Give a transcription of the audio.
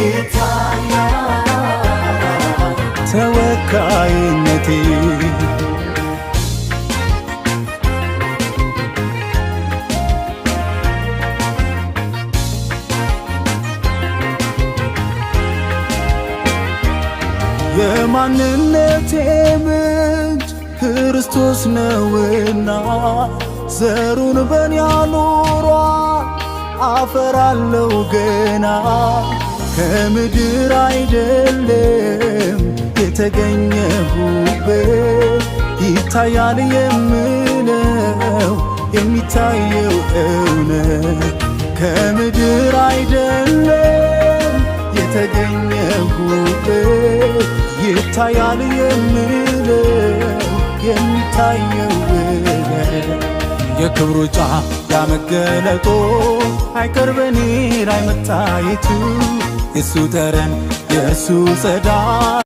ይታያል ተወካይነቴ የማንነቴ ምንጭ ክርስቶስ ነውና ዘሩን በኔ አኑሯል አፈራለው ገና ከምድር አይደለም የተገኘሁበት ይታያል የምለው የሚታየው እውነት ከምድር አይደለም የተገኘሁበት ይታያል የምለው የሚታየው የክብሩ ጫፍ ያመገለጦ አይቀር በኔ ላይ መታየቱ የሱ ጠረን የሱ ጸዳል